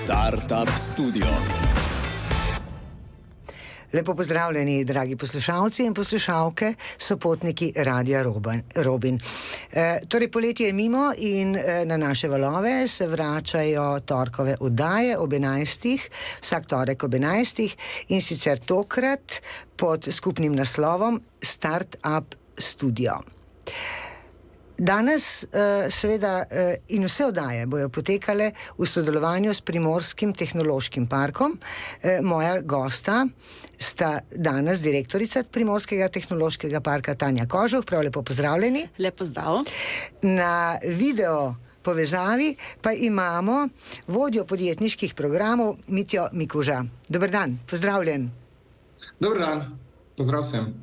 Startup Studio. Lepo pozdravljeni, dragi poslušalci in poslušalke, sopotniki Radia Robin. Torej, poletje je mimo in na naše valove se vračajo torkove oddaje ob 11. Vsak torek ob 11. in sicer tokrat pod skupnim naslovom Startup Studio. Danes seveda in vse oddaje bojo potekale v sodelovanju s Primorskim tehnološkim parkom. Moja gosta sta danes direktorica Primorskega tehnološkega parka Tanja Kožuh. Prav lepo pozdravljeni. Lepo zdrav. Na video povezavi pa imamo vodjo podjetniških programov Mitjo Mikuža. Dober dan, pozdravljen. Dober dan, pozdrav vsem.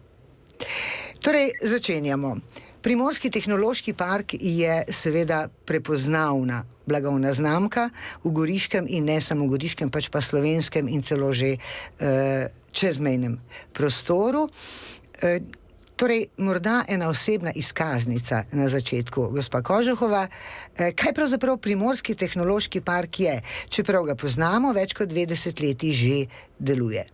Torej, začenjamo. Primorski tehnološki park je seveda prepoznavna blagovna znamka v Goriškem in ne samo v Goriškem, pač pa slovenskem in celo že čezmejnem prostoru. Torej, morda ena osebna izkaznica na začetku, gospa Kožuhova. Kaj pravzaprav Primorski tehnološki park je? Čeprav ga poznamo, več kot 2 desetletji že deluje.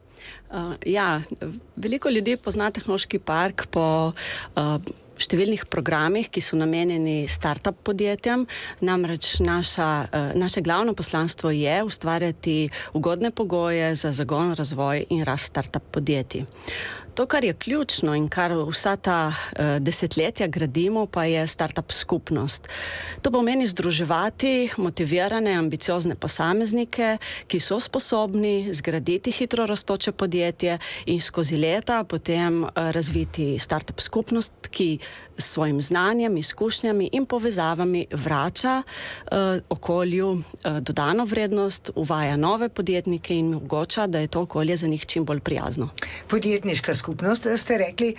Veliko ljudi pozna tehnološki park po številnih programih, ki so namenjeni startup podjetjem. Namreč naše glavno poslanstvo je ustvarjati ugodne pogoje za zagon, razvoj in rast startup podjetij. To, kar je ključno in kar vsa ta desetletja gradimo, pa je startup skupnost. To pomeni združevati motivirane, ambiciozne posameznike, ki so sposobni zgraditi hitro rastoče podjetje in skozi leta potem razviti startup skupnost, ki s svojim znanjem, izkušnjami in povezavami vrača okolju dodano vrednost, uvaja nove podjetnike in omogoča, da je to okolje za njih čim bolj prijazno. Podjetniška skupnost, ste rekli,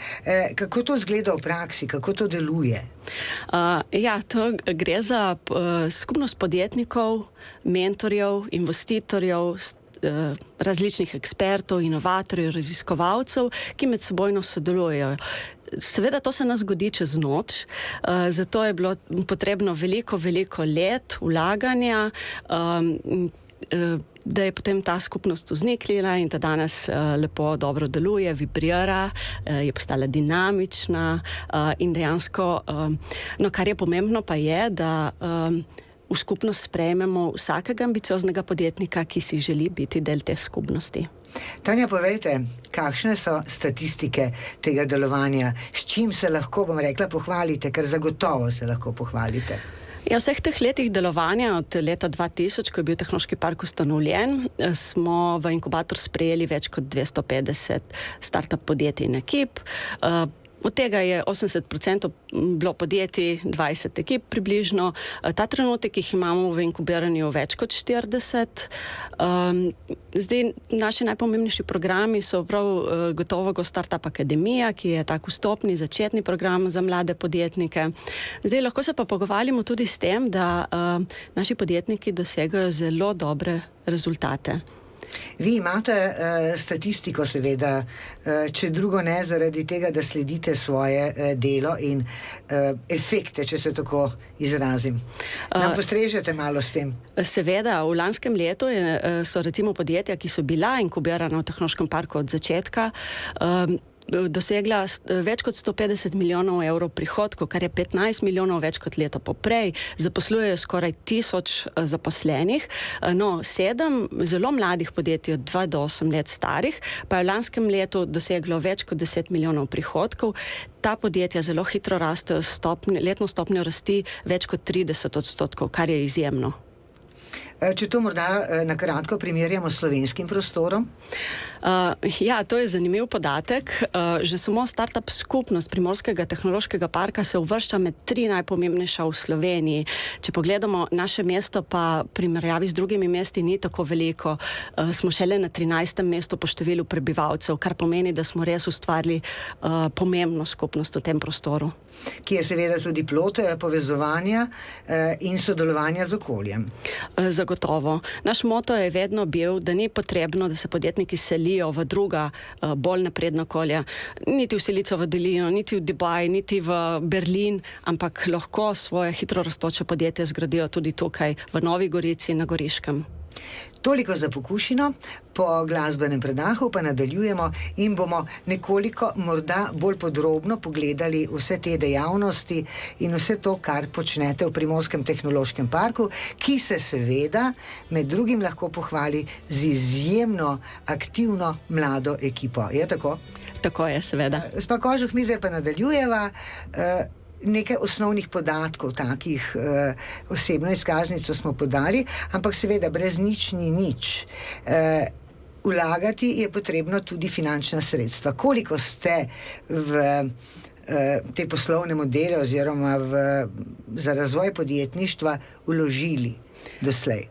kako to izgleda v praksi, kako to deluje? To gre za skupnost podjetnikov, mentorjev, investitorjev, različnih ekspertov, inovatorjev, raziskovalcev, ki med sebojno sodelujejo. Seveda to se ne zgodi čez noč, zato je bilo potrebno veliko let vlaganja, da je potem ta skupnost vzniknila in da danes lepo, dobro deluje, vibrira, je postala dinamična in dejansko, kar je pomembno pa je, da v skupnost sprejmemo vsakega ambicioznega podjetnika, ki si želi biti del te skupnosti. Tanja, povejte, kakšne so statistike tega delovanja, s čim se lahko, bom rekla, pohvalite, ker zagotovo se lahko pohvalite? Vseh teh letih delovanja, od leta 2000, ko je bil tehnološki park ustanovljen, smo v inkubator sprejeli več kot 250 startup podjetij in ekip. Od tega je 80% bilo podjetij, 20 ekip približno. Ta trenutek jih imamo v inkubiranju več kot 40. Zdaj, naši najpomembnejši programi so prav gotovo Startup Akademija, ki je tak vstopni, začetni program za mlade podjetnike. Zdaj, lahko se pa pogovarjamo tudi s tem, da naši podjetniki dosegajo zelo dobre rezultate. Vi imate statistiko, seveda, če drugo ne zaradi tega, da sledite svoje delo in efekte, če se tako izrazim. Nam postrežete malo s tem? Seveda, v lanskem letu so recimo podjetja, ki so bila inkubirana v tehnološkem parku od začetka, dosegla več kot 150 milijonov evrov prihodkov, kar je 15 milijonov več kot leto poprej. Zaposlujejo skoraj 1000 zaposlenih. 7 zelo mladih podjetij od 2 do 8 let starih pa je v lanskem letu doseglo več kot 10 milijonov prihodkov. Ta podjetja zelo hitro rastejo, letno stopnjo rasti več kot 30%, kar je izjemno. Če to morda na kratko primerjamo s slovenskim prostorom? To je zanimiv podatek. Že samo startup skupnost Primorskega tehnološkega parka se uvršča med 3 najpomembnejša v Sloveniji. Če pogledamo naše mesto, pa primerjavi z drugimi mesti ni tako veliko. Smo šele na 13. mestu po številu prebivalcev, kar pomeni, da smo res ustvarili pomembno skupnost v tem prostoru. Ki je seveda tudi plod povezovanja in sodelovanja z okoljem. Zagotovo. Naš moto je vedno bil, da ni potrebno, da se podjetniki selijo v druga bolj napredna okolja. Niti v Silicijovo dolino, niti v Dubaj, niti v Berlin, ampak lahko svoje hitro rastoče podjetje zgradijo tudi tukaj v Novi Gorici in na Goriškem. Toliko za pokušino, po glasbenem predahu pa nadaljujemo in bomo nekoliko morda bolj podrobno pogledali vse te dejavnosti in vse to, kar počnete v Primorskem tehnološkem parku, ki se seveda med drugim lahko pohvali z izjemno aktivno mlado ekipo. Je tako? Tako je, seveda. Gospa Kožuh, midve pa nadaljujeva. Nekaj osnovnih podatkov, takih osebno izkaznico smo podali, ampak seveda brez nič ni nič. Vlagati je potrebno tudi finančna sredstva. Koliko ste v te poslovne modele oziroma za razvoj podjetništva vložili doslej?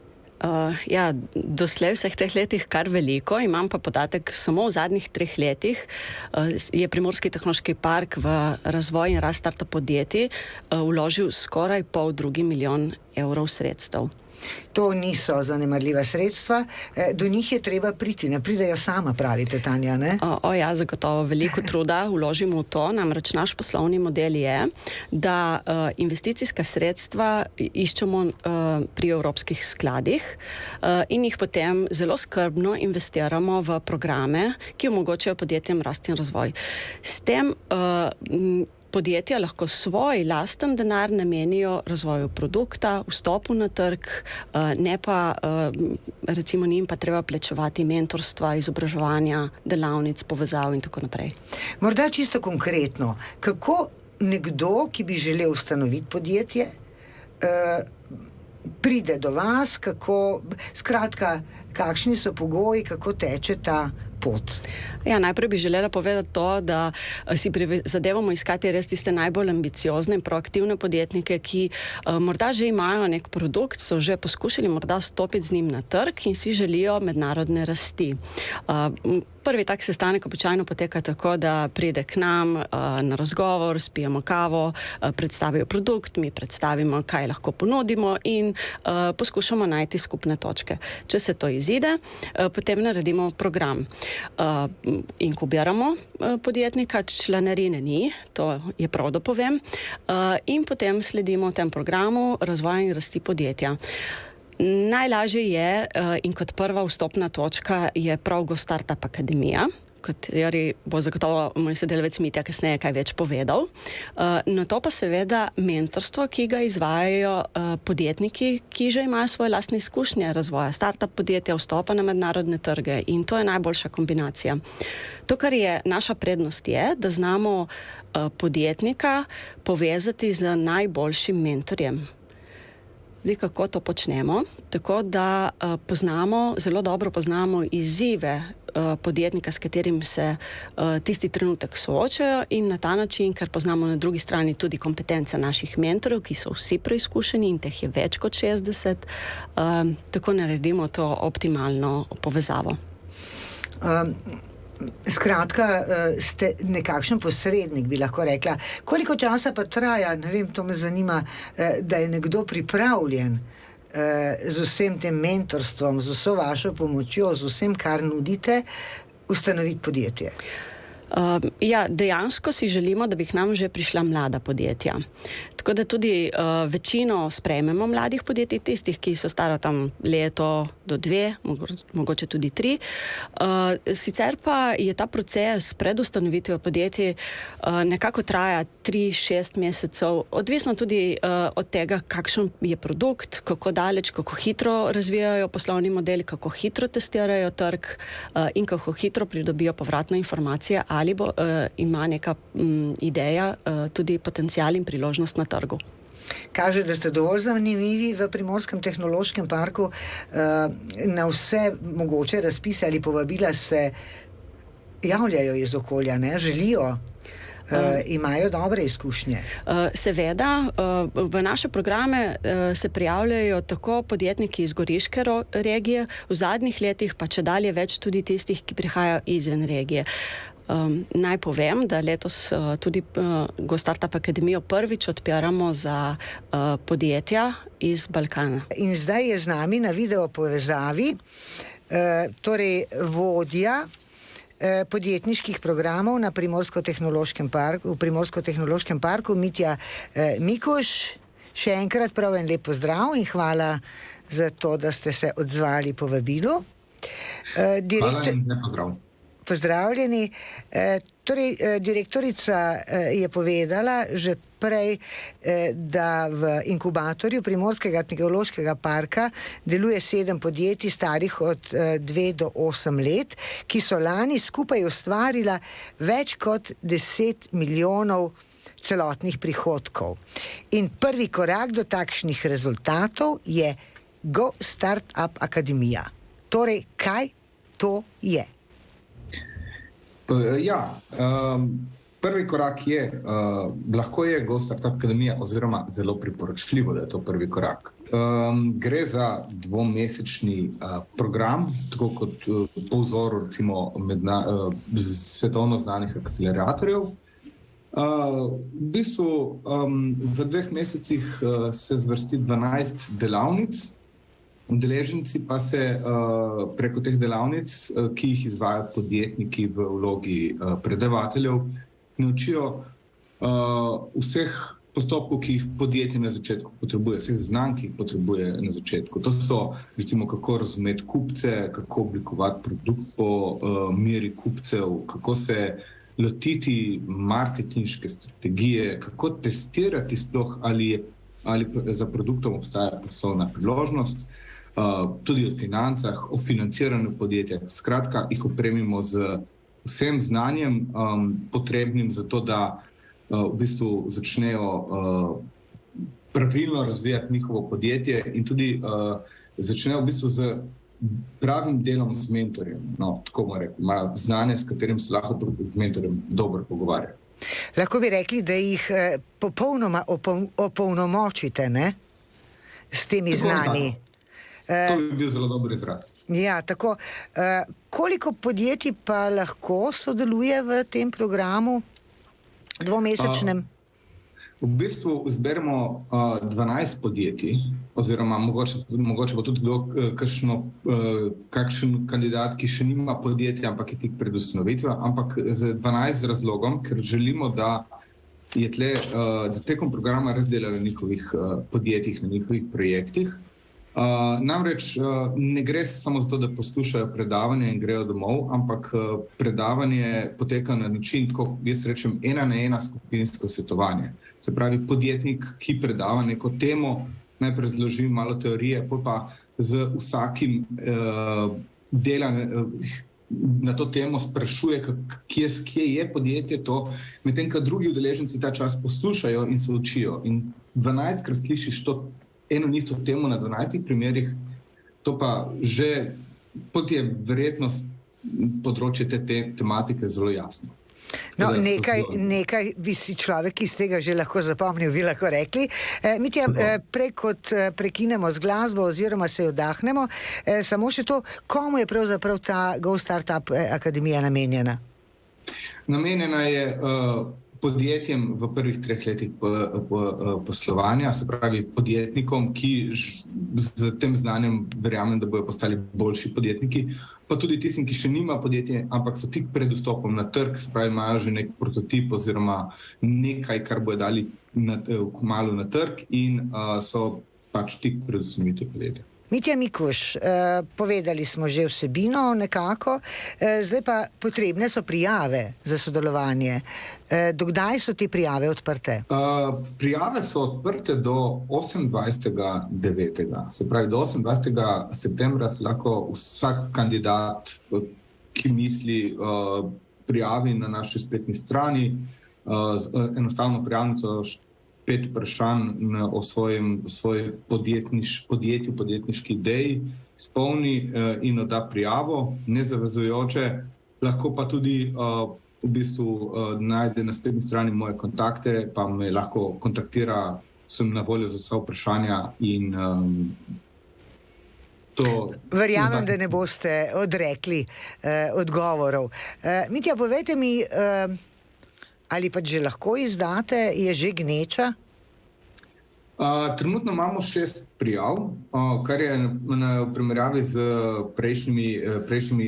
Doslej vseh teh letih kar veliko, imam pa podatek, samo v zadnjih 3 letih je Primorski tehnološki park v razvoj in rast startup podjetij vložil skoraj 500 milijon evrov sredstev. To niso zanemarljiva sredstva, do njih je treba priti, ne pridejo sama, pravite, Tanja, ne? Zagotovo veliko truda vložimo v to, namreč naš poslovni model je, da investicijska sredstva iščemo pri evropskih skladih in jih potem zelo skrbno investiramo v programe, ki omogočajo podjetjem rast in razvoj. S tem podjetja lahko svoj lasten denar namenijo razvoju produkta, vstopu na trg, ne pa recimo njim pa treba plačevati mentorstva, izobraževanja, delavnic, povezav in tako naprej. Morda čisto konkretno, kako nekdo, ki bi želel ustanoviti podjetje, pride do vas, skratka, kakšni so pogoji, kako teče ta pot? Najprej bi želela povedati to, da si prizadevamo iskati res tiste najbolj ambiciozne in proaktivne podjetnike, ki morda že imajo nek produkt, so že poskušali morda stopiti z njim na trg in si želijo mednarodne rasti. Prvi tak sestanek običajno poteka tako, da pride k nam na razgovor, spijemo kavo, predstavijo produkt, mi predstavimo, kaj lahko ponudimo in poskušamo najti skupne točke. Če se to izide, potem naredimo program. Inkubiramo podjetnika, članarine ni, to je prav, da povem, in potem sledimo tem programu razvoja in rasti podjetja. Najlažje je in kot prva vstopna točka je prav GoStartup Akademija, kateri bo zagotovo moj sodelavec Mitja kasneje kaj več povedal. Na to pa seveda mentorstvo, ki ga izvajajo podjetniki, ki že imajo svoje lastne izkušnje razvoja startup podjetja, vstopa na mednarodne trge in to je najboljša kombinacija. To, kar je naša prednost je, da znamo podjetnika povezati z najboljšim mentorjem. Zdaj, kako to počnemo? Tako, da zelo dobro poznamo izzive podjetnika, s katerim se tisti trenutek soočajo in na ta način, ker poznamo na drugi strani tudi kompetence naših mentorjev, ki so vsi preizkušeni in teh je več kot 60, tako naredimo to optimalno povezavo. Skratka, ste nekakšen posrednik, bi lahko rekla. Koliko časa pa traja, ne vem, to me zanima, da je nekdo pripravljen z vsem tem mentorstvom, z vso vašo pomočjo, z vsem, kar nudite, ustanoviti podjetje? Dejansko si želimo, da bi k nam že prišla mlada podjetja. Tako da tudi večino sprejmemo mladih podjetij, tistih, ki so stara tam leto do 2, mogoče tudi 3. Sicer pa je ta proces pred ustanovitvijo podjetij nekako traja 3-6 mesecev, odvisno tudi od tega, kakšen je produkt, kako daleč, kako hitro razvijajo poslovni model, kako hitro testirajo trg in kako hitro pridobijo povratno informacije, ali ima neka ideja tudi potencial in priložnost na trgu. Kaže, da ste dovolj zanimivi v Primorskem tehnološkem parku. Na vse mogoče razpise ali povabila se javljajo iz okolja, ne? Želijo, imajo dobre izkušnje. Seveda, v naše programe se prijavljajo tako podjetniki iz Goriške regije, v zadnjih letih pa čedalje več tudi tistih, ki prihajajo izven regije. Naj povem, da letos tudi GoStartup Akademijo prvič odpiramo za podjetja iz Balkana. In zdaj je z nami na video povezavi torej vodja podjetniških programov na Primorsko-tehnološkem parku, Mitja Mikuš. Še enkrat prav en lep pozdrav in hvala za to, da ste se odzvali povabilu. Hvala in ne pozdrav. Pozdravljeni. Direktorica je povedala že prej, da v inkubatorju Primorskega tehnološkega parka deluje 7 podjetij starih od 2 do 8 let, ki so lani skupaj ustvarila več kot 10 milijonov celotnih prihodkov. In prvi korak do takšnih rezultatov je Go Startup Akademija. Torej, kaj to je? Prvi korak je, lahko je Go Startup Akademija oziroma zelo priporočljivo, da je to prvi korak. Gre za 2-mesečni program, tako kot po vzoru recimo svetovno znanih akceleratorjev. V bistvu v 2 mesecih se zvrsti 12 delavnic, udeleženci pa se preko teh delavnic, ki jih izvajajo podjetniki v vlogi predavateljev, naučijo vseh postopkov, ki jih podjetje na začetku potrebuje, vseh znanj, ki jih potrebuje na začetku. To so recimo kako razumeti kupce, kako oblikovati produkt po meri kupcev, kako se lotiti marketinške strategije, kako testirati sploh, ali za produktom obstaja poslovna priložnost, tudi o financah, o financiranju podjetja. Skratka, jih opremimo z vsem znanjem potrebnim za to, da v bistvu začnejo pravilno razvijati njihovo podjetje in tudi začnejo v bistvu z pravim delom s mentorjem. No, tako bomo rekli, imajo znanje, s katerim se lahko z mentorjem dobro pogovarjajo. Lahko bi rekli, da jih popolnoma opolnomočite, ne? S temi znanji. To bi bil zelo dober izraz. Ja, tako. Koliko podjetij pa lahko sodeluje v tem programu 2-mesečnem? V bistvu izberemo 12 podjetij, oziroma mogoče bo tudi kakšen kandidat, ki še nima podjetja, ampak je tik pred ustanovitvijo, ampak z 12 razlogom, ker želimo, da je tekom programa res delajo na njihovih podjetjih, na njihovih projektih. Namreč ne gre samo za to, da poslušajo predavanje in grejo domov, ampak predavanje poteka na način, tako jaz rečem, 1-na-1 skupinsko svetovanje. Se pravi, podjetnik, ki predava neko temo, najprej razloži malo teorije, pa z vsakim dela na to temo sprašuje, kje je podjetje to, medtem ko drugi udeleženci ta čas poslušajo in se učijo. In 12-krat slišiš to eno isto temo na 12 primerih, to pa že pot je verjetnost področje te tematike zelo jasno. No, nekaj bi si človek iz tega že lahko zapomnil, bi lahko rekli. Mitja, prej kot prekinemo z glasbo oziroma se oddahnemo, samo še to, komu je pravzaprav ta Go Startup Akademija namenjena? Namenjena je podjetjem v prvih 3 letih poslovanja, se pravi podjetnikom, ki z tem znanjem verjamem, da bodo postali boljši podjetniki, pa tudi tistim, ki še nima podjetje, ampak so tik pred vstopom na trg, se pravi imajo že nek prototip oziroma nekaj, kar bodo dali kmalu na trg in so pač tik pred ustanovitvijo podjetja. Mitja Mikuš, povedali smo že vsebino nekako, zdaj pa potrebne so prijave za sodelovanje. Do kdaj so te prijave odprte? Prijave so odprte do 28.9. Se pravi, do 28. septembra se lahko vsak kandidat, ki misli, prijavi na naši spletni strani, enostavno prijavnico 5 vprašanj o svoji podjetju, podjetniški ideji, izpolni in odda prijavo, nezavezujoče, lahko pa tudi v bistvu najde na spletni strani moje kontakte, pa me lahko kontaktira, sem na voljo za vsa vprašanja in to... Verjamem, da ne boste odrekli odgovorov. Mitja, povejte mi, ali pa že lahko izdate, je že gneča? Trenutno imamo 6 prijav, kar je v primerjavi z prejšnjimi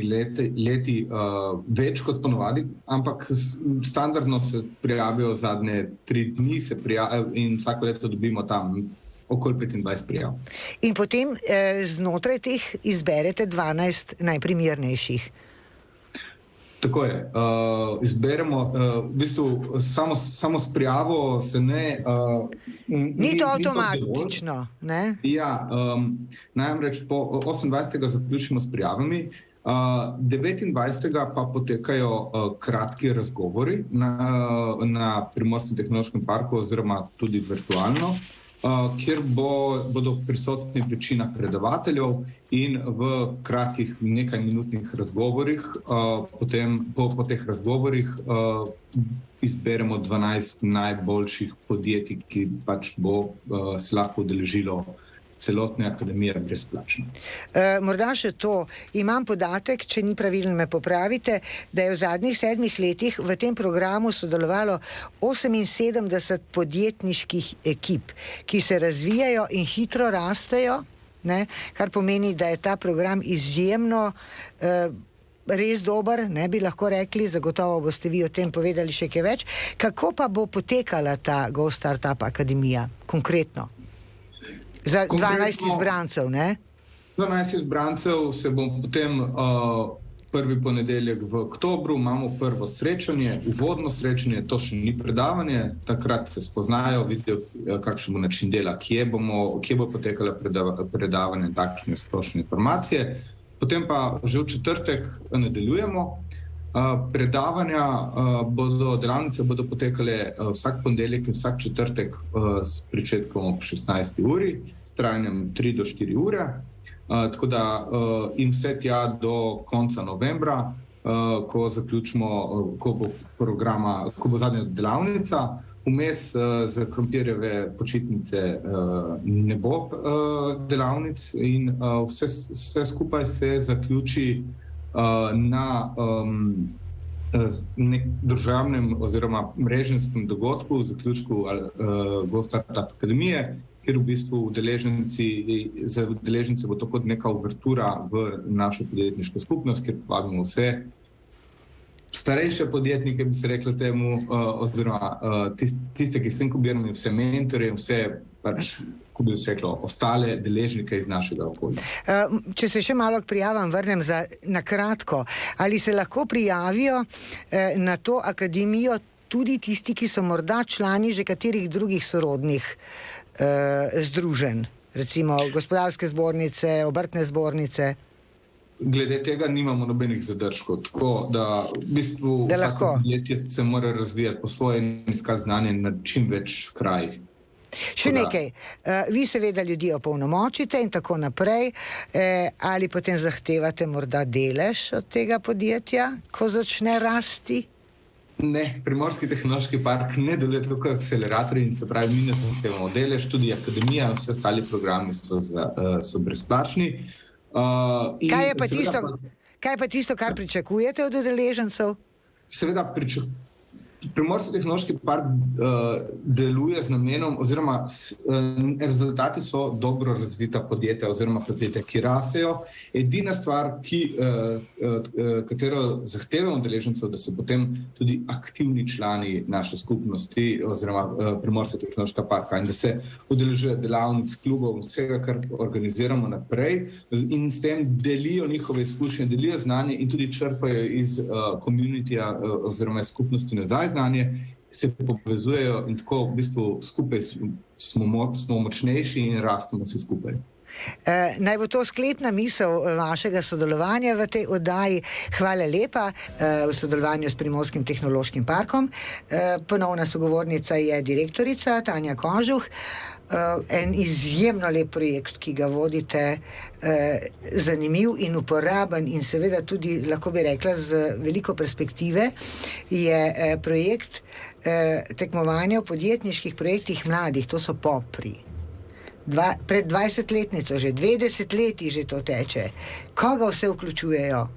leti več kot ponovadi, ampak standardno se prijavijo zadnje 3 dni in vsako leto dobimo tam okoli 25 prijav. In potem znotraj teh izberete 12 najprimernejših. Tako je. Izberemo, v bistvu samo s prijavo se ne... Ni to avtomatično, ne? Ja, namreč po 28. zaključimo s prijavami, 29. pa potekajo kratki razgovori na Primorskem tehnološkem parku oziroma tudi virtualno, kjer bodo prisotni večina predavateljev in v kratkih nekajminutnih razgovorih, potem po teh razgovorih izberemo 12 najboljših podjetij, ki pač bo se lahko udeležilo celotne akademije brezplačno. Morda še to. Imam podatek, če ni pravilno me popravite, da je v zadnjih 7 letih v tem programu sodelovalo 78 podjetniških ekip, ki se razvijajo in hitro rastejo, ne? Kar pomeni, da je ta program izjemno res dober, ne bi lahko rekli, zagotovo boste vi o tem povedali še kaj več. Kako pa bo potekala ta Go Startup Akademija konkretno? Za 12 izbrancev, ne? 12 izbrancev se bomo potem prvi ponedeljek v oktobru, imamo prvo srečanje, uvodno srečanje, to še ni predavanje, takrat se spoznajo, vidijo, kakšen bo način dela, kje bo potekala predavanje, takšne splošne informacije. Potem pa že v četrtek nadaljujemo. Delavnice bodo potekale vsak ponedeljek in vsak četrtek s pričetkom ob 16. uri, s trajanjem 3 do 4 ure. Tako da in vse tja do konca novembra, ko zaključimo, ko bo zadnja delavnica. Vmes za krompirjeve počitnice ne bo delavnic in vse skupaj se zaključi na nek državnem oziroma mreženskem dogodku, v zaključku Go Startup Akademije, kjer v bistvu za udeležence bo to kot neka uvertura v našo podjetniško skupnost, kjer povabimo vse starejše podjetnike, bi se reklo temu, oziroma tiste, ki so inkubirani, vse mentorje, vse pač, ko bi se reklo, ostale deležnike iz našega okolja. Če se še malo k prijavam vrnem na kratko, ali se lahko prijavijo na to akademijo tudi tisti, ki so morda člani že katerih drugih sorodnih združenj, recimo gospodarske zbornice, obrtne zbornice? Glede tega nimamo nobenih zadržkov, tako da v bistvu vsako podjetje se mora razvijati po svoje in iskati znanje na čim več krajih. Še nekaj, vi seveda ljudi opolnomočite in tako naprej, ali potem zahtevate morda delež od tega podjetja, ko začne rasti? Ne, Primorski tehnološki park ne deluje tako kot akceleratorji in se pravi, mi ne zahtevamo delež, tudi akademija in vse ostali programi so brezplačni. Kaj je pa tisto, kar pričakujete od udeležencev? Seveda Primorski tehnološki park deluje z namenom, oziroma rezultati so dobro razvita podjetja oziroma podjetja, ki rasejo. Edina stvar, katero zahtevamo udeležencev, da so potem tudi aktivni člani naše skupnosti oziroma Primorskega tehnološkega parka in da se udeležujejo delavnic, klubov, vsega, kar organiziramo naprej in s tem delijo njihove izkušnje, delijo znanje in tudi črpajo iz communityja oziroma skupnosti nazaj znanje, se povezujejo in tako v bistvu skupaj smo močnejši in rastemo vsi skupaj. Naj bo to sklepna misel vašega sodelovanja v tej oddaji. Hvala lepa v sodelovanju s Primorskim tehnološkim parkom. Ponovna sogovornica je direktorica Tanja Kožuh. En izjemno lep projekt, ki ga vodite, zanimiv in uporaben in seveda tudi, lahko bi rekla, z veliko perspektive, je projekt tekmovanja v podjetniških projektih mladih, to so Popri. Pred 20-letnico, že 20 leti že to teče. Koga vse vključujejo?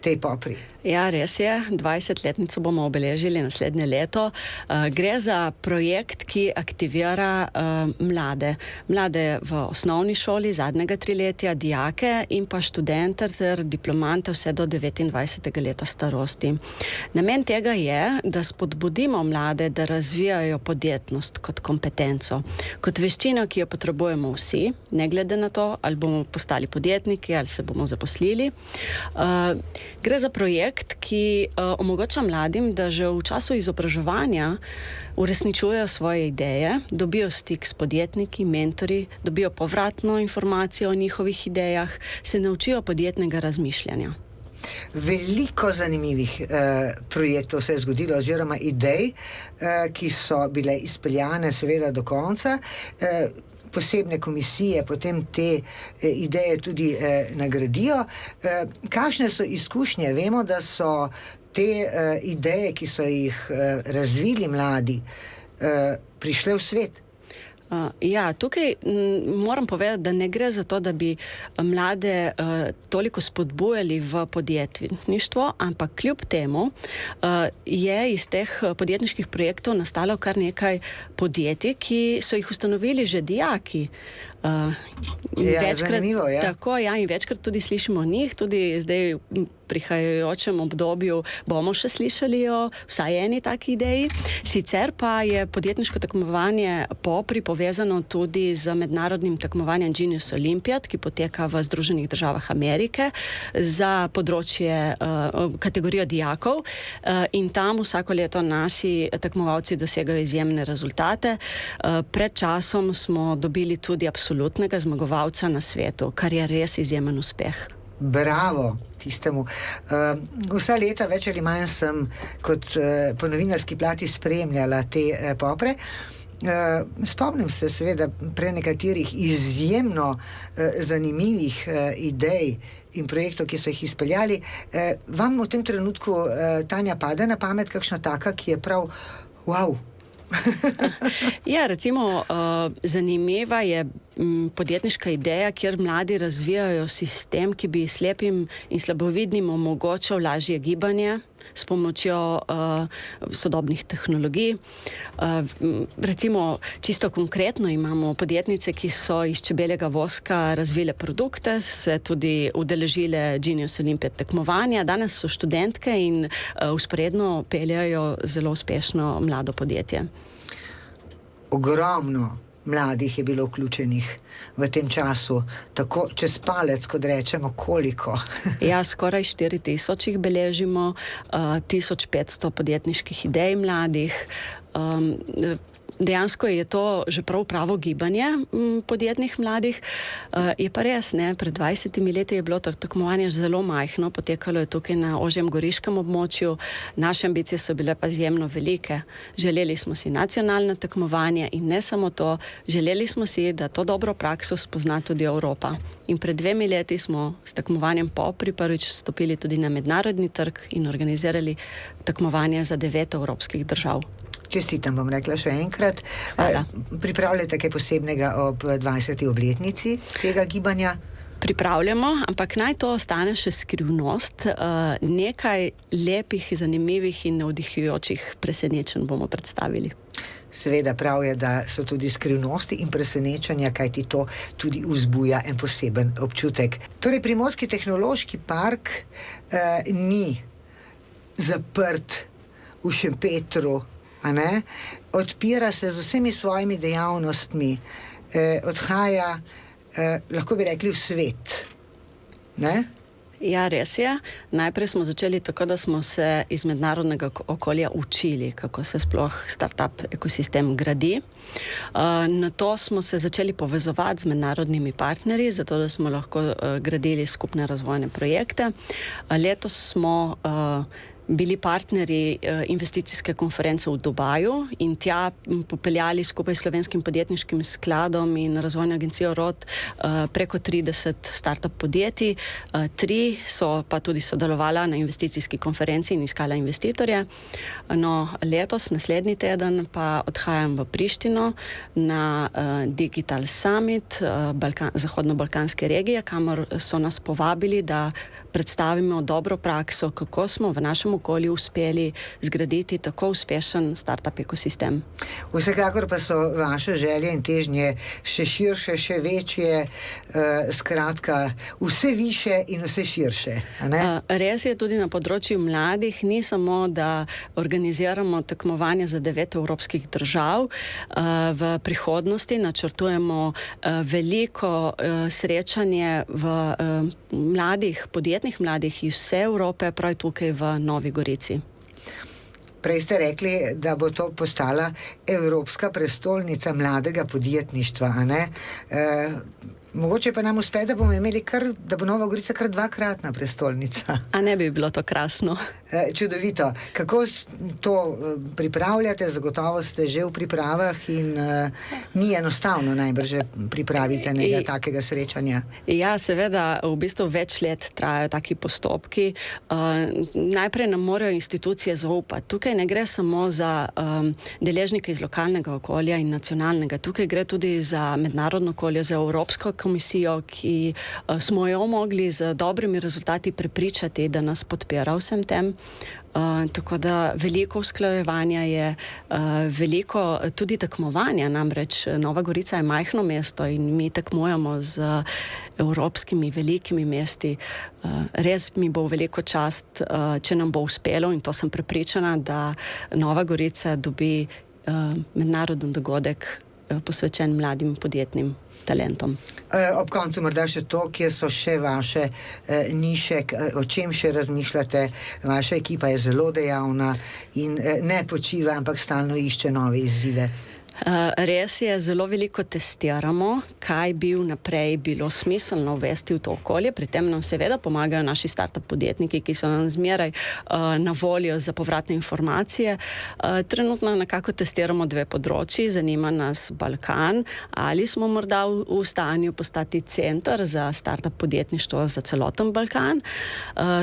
tej popri? Ja, res je. 20-letnico bomo obeležili naslednje leto. Gre za projekt, ki aktivira mlade. Mlade v osnovni šoli zadnjega triletja, dijake in pa študente ter diplomante vse do 29. leta starosti. Namen tega je, da spodbudimo mlade, da razvijajo podjetnost kot kompetenco, kot veščino, ki jo potrebujemo vsi, ne glede na to, ali bomo postali podjetniki, ali se bomo zaposlili. Gre za projekt, ki omogoča mladim, da že v času izobraževanja uresničujejo svoje ideje, dobijo stik s podjetniki, mentori, dobijo povratno informacijo o njihovih idejah, se naučijo podjetnega razmišljanja. Veliko zanimivih projektov se je zgodilo, oziroma idej, ki so bile izpeljane seveda do konca. Posebne komisije potem te ideje tudi nagradijo. Kakšne so izkušnje? Vemo, da so te ideje, ki so jih razvili mladi, prišle v svet. Ja, tukaj moram povedati, da ne gre za to, da bi mlade toliko spodbujali v podjetništvo, ampak kljub temu je iz teh podjetniških projektov nastalo kar nekaj podjetij, ki so jih ustanovili že dijaki. Zanimivo, ja. Tako, ja, in večkrat tudi slišimo o njih, tudi zdaj v prihajajočem obdobju bomo še slišali o vsaj eni taki ideji. Sicer pa je podjetniško tekmovanje POPRI povezano tudi z mednarodnim tekmovanjem Genius Olympiad, ki poteka v Združenih državah Amerike za področje kategorijo dijakov, in tam vsako leto naši tekmovalci dosegajo izjemne rezultate. Pred časom smo dobili tudi absolutnega zmagovalca na svetu, kar je res izjemen uspeh. Bravo tistemu. Vsa leta več ali manj sem kot po novinarski plati spremljala te popre. Spomnim se seveda pre nekaterih izjemno zanimivih idej in projektov, ki so jih izpeljali. Vam v tem trenutku, Tanja, pade na pamet kakšna taka, ki je prav wow? Ja, recimo zanimiva je podjetniška ideja, kjer mladi razvijajo sistem, ki bi slepim in slabovidnim omogočal lažje gibanje s pomočjo sodobnih tehnologij. Recimo, čisto konkretno imamo podjetnice, ki so iz čebeljega voska razvile produkte, se tudi udeležile Genius Olympiad tekmovanja. Danes so študentke in vzporedno peljajo zelo uspešno mlado podjetje. Ogromno mladih je bilo vključenih v tem času, tako čez palec, kot rečemo, koliko? Ja, skoraj 4000 jih beležimo, 1500 podjetniških idej mladih. Dejansko je to že prav pravo gibanje podjetnih mladih. Je pa res, ne, pred 20 leti je bilo to tekmovanje zelo majhno, potekalo je tukaj na ožjem goriškem območju. Naše ambicije so bile pa izjemno velike. Želeli smo si nacionalno tekmovanje in ne samo to, želeli smo si, da to dobro prakso spozna tudi Evropa. In pred 2 leti smo s tekmovanjem POPRI prvič stopili tudi na mednarodni trg in organizirali tekmovanje za 9 evropskih držav. Čestitam, bom rekla še enkrat. Pripravljate kaj posebnega ob 20. obletnici tega gibanja? Pripravljamo, ampak naj to ostane še skrivnost. Nekaj lepih, zanimivih in navdihujočih presenečenj bomo predstavili. Seveda prav je, da so tudi skrivnosti in presenečenja, kajti to tudi vzbuja en poseben občutek. Torej, Primorski tehnološki park ni zaprt v Šempetru, a ne? Odpira se z vsemi svojimi dejavnostmi, odhaja, lahko bi rekli, v svet. Ne? Ja, res je. Najprej smo začeli tako, da smo se iz mednarodnega okolja učili, kako se sploh startup ekosistem gradi. Nato smo se začeli povezovati z mednarodnimi partnerji, zato da smo lahko gradili skupne razvojne projekte. Letos smo bili partnerji investicijske konference v Dubaju in tja popeljali skupaj s Slovenskim podjetniškim skladom in razvojno agencijo ROD preko 30 startup podjetij. 3 so pa tudi sodelovala na investicijski konferenci in iskala investitorje. No, letos, naslednji teden, pa odhajam v Prištino na Digital Summit zahodno-balkanske regije, kamor so nas povabili, da predstavimo dobro prakso, kako smo v našem okolju uspeli zgraditi tako uspešen startup ekosistem. Vsekakor pa so vaše želje in težnje še širše, še večje, skratka, vse više in vse širše. Res je, tudi na področju mladih ni samo, da organiziramo tekmovanje za 9 evropskih držav. V prihodnosti načrtujemo veliko srečanje podjetnih mladih iz vse Evrope, prav tukaj v Novi Gorici. Prej ste rekli, da bo to postala Evropska prestolnica mladega podjetništva, a ne? Mogoče pa nam uspe, da bomo imeli da bo Nova Gorica kar 2-kratna prestolnica. A ne bi bilo to krasno? Čudovito. Kako to pripravljate? Zagotovo ste že v pripravah in ni enostavno najbrž pripraviti nekaj takega srečanja. Ja, seveda, v bistvu več let trajajo taki postopki. Najprej nam morajo institucije zaupati. Tukaj ne gre samo za deležnike iz lokalnega okolja in nacionalnega. Tukaj gre tudi za mednarodno okolje, za Evropsko komisijo, ki smo jo mogli z dobrimi rezultati prepričati, da nas podpira vsem tem. Tako da veliko usklajevanja je, veliko tudi tekmovanja, namreč Nova Gorica je majhno mesto in mi tekmujemo z evropskimi velikimi mesti. Res mi bo veliko čast, če nam bo uspelo, in to sem prepričana, da Nova Gorica dobi mednaroden dogodek posvečen mladim podjetnim talentom. Ob koncu morda še to, kje so še vaše niše, o čem še razmišljate. Vaša ekipa je zelo dejavna in ne počiva, ampak stalno išče nove izzive. Res je, zelo veliko testiramo, kaj bi vnaprej bilo smiselno uvesti v to okolje. Pri tem nam seveda pomagajo naši startup podjetniki, ki so nam zmeraj na voljo za povratne informacije. Trenutno nekako testiramo 2 področji. Zanima nas Balkan, ali smo morda v stanju postati center za startup podjetništvo za celoten Balkan.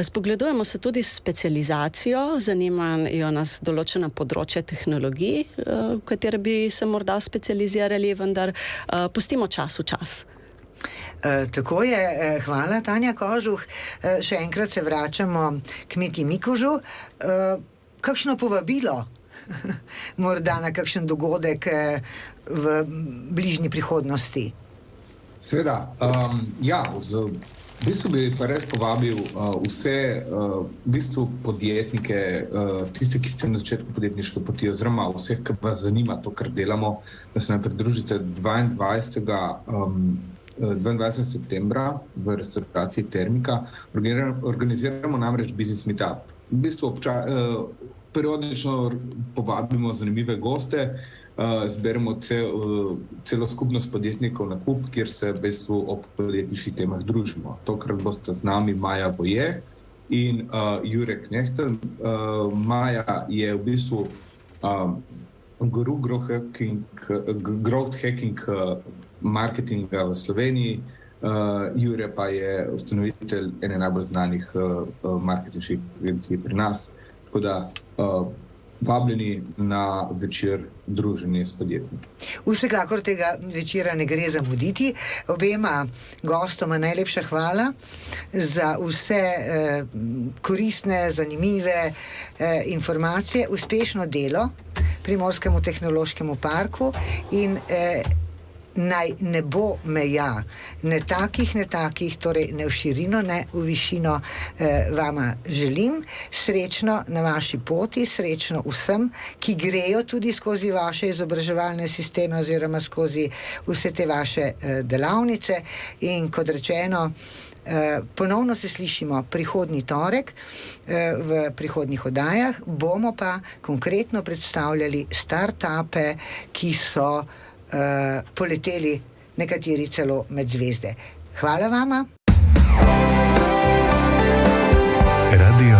Spogledujemo se tudi s specializacijo, zanimajo nas določena področja tehnologij, v katere bi se morda specializirali, vendar pustimo čas v čas. Tako je. Hvala, Tanja Kožuh. Še enkrat se vračamo k Miti Mikužu. Kakšno povabilo? Morda na kakšen dogodek v bližnji prihodnosti? Seveda, v bistvu bi pa res povabil vse podjetnike, tiste, ki ste na začetku podjetniške poti, oziroma vseh, ki vas zanima to, kar delamo, da se nam pridružite 22. septembra v restauraciji Termika. Organiziramo namreč Business Meetup. V bistvu periodično povabimo zanimive goste, zberemo celo skupnost podjetnikov na kup, kjer se v bistvu o podjetniških temah družimo. Tokrat boste z nami Maja Boje in Jure Knehtel. Maja je v bistvu guru growth hacking marketinga v Sloveniji, Jure pa je ustanovitelj ene najbolj znanih marketinških agencij pri nas. Tako da vabljeni na večer druženje s podjetniki. Vsekakor tega večera ne gre zamuditi. Obema gostoma najlepša hvala za vse koristne, zanimive informacije, uspešno delo Primorskemu tehnološkemu parku in naj ne bo meja, ne takih, torej ne v širino, ne v višino. Vama želim srečno na vaši poti, srečno vsem, ki grejo tudi skozi vaše izobraževalne sisteme oziroma skozi vse te vaše delavnice. In kot rečeno, ponovno se slišimo prihodnji torek v prihodnjih oddajah. Bomo pa konkretno predstavljali startupe, ki so poleteli nekateri celo med zvezde. Hvala vama. Radio